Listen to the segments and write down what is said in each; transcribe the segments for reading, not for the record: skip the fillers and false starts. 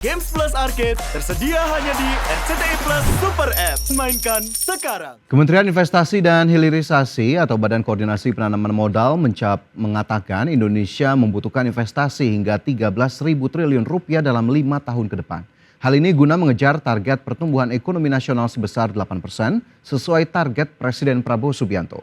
Games Plus Arcade tersedia hanya di RCTI Plus Super App. Mainkan sekarang. Kementerian Investasi dan Hilirisasi atau Badan Koordinasi Penanaman Modal mengatakan Indonesia membutuhkan investasi hingga 13.000 triliun rupiah dalam 5 tahun ke depan. Hal ini guna mengejar target pertumbuhan ekonomi nasional sebesar 8% sesuai target Presiden Prabowo Subianto.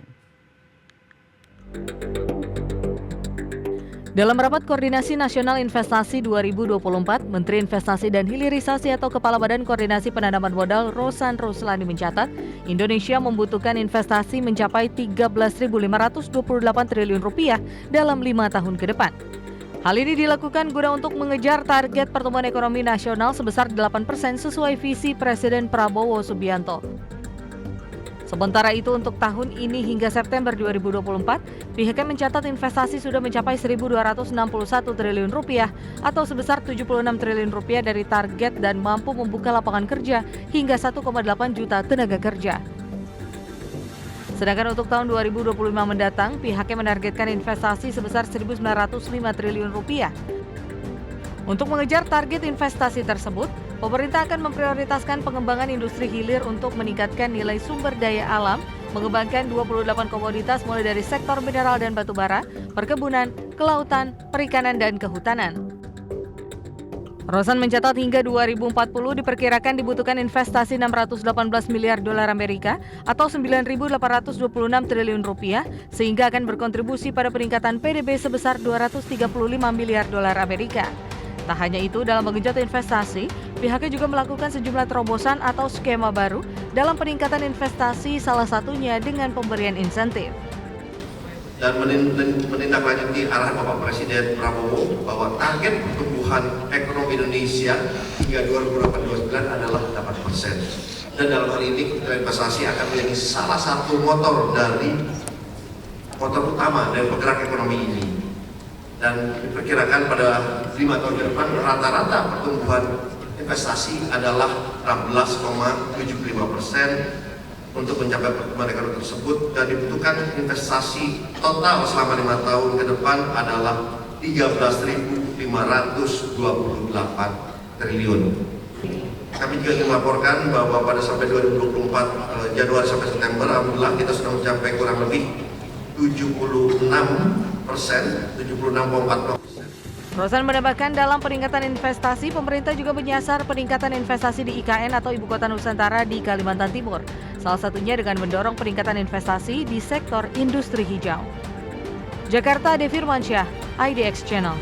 Dalam rapat Koordinasi Nasional Investasi 2024, Menteri Investasi dan Hilirisasi atau Kepala Badan Koordinasi Penanaman Modal Rosan Roslani mencatat, Indonesia membutuhkan investasi mencapai 13.528 triliun rupiah dalam 5 tahun ke depan. Hal ini dilakukan guna untuk mengejar target pertumbuhan ekonomi nasional sebesar 8% sesuai visi Presiden Prabowo Subianto. Sementara itu untuk tahun ini hingga September 2024, pihaknya mencatat investasi sudah mencapai 1.261 triliun rupiah atau sebesar 76 triliun rupiah dari target dan mampu membuka lapangan kerja hingga 1,8 juta tenaga kerja. Sedangkan untuk tahun 2025 mendatang, pihaknya menargetkan investasi sebesar 1.905 triliun rupiah. Untuk mengejar target investasi tersebut, pemerintah akan memprioritaskan pengembangan industri hilir untuk meningkatkan nilai sumber daya alam, mengembangkan 28 komoditas mulai dari sektor mineral dan batu bara, perkebunan, kelautan, perikanan, dan kehutanan. Rosan mencatat hingga 2040 diperkirakan dibutuhkan investasi 618 miliar dolar Amerika atau 9.826 triliun rupiah sehingga akan berkontribusi pada peningkatan PDB sebesar 235 miliar dolar Amerika. Tak hanya itu, dalam menggenjot investasi, pihaknya juga melakukan sejumlah terobosan atau skema baru dalam peningkatan investasi, salah satunya dengan pemberian insentif. Dan menindaklanjuti arahan Bapak Presiden Prabowo bahwa target pertumbuhan ekonomi Indonesia hingga 2029 adalah 8%. Dan dalam hal ini Kementerian Investasi akan menjadi salah satu motor utama dari penggerak ekonomi ini. Dan diperkirakan pada 5 tahun ke depan rata-rata pertumbuhan investasi adalah 16,75% untuk mencapai pertumbuhan ekonomi tersebut, dan dibutuhkan investasi total selama 5 tahun ke depan adalah 13.528 triliun. Kami juga ingin melaporkan bahwa pada sampai 2024 Januari sampai September, alhamdulillah kita sudah mencapai kurang lebih 76,4%. Rosan menambahkan dalam peningkatan investasi, pemerintah juga menyasar peningkatan investasi di IKN atau Ibu Kota Nusantara di Kalimantan Timur. Salah satunya dengan mendorong peningkatan investasi di sektor industri hijau. Jakarta, Devi Firmansyah, IDX Channel.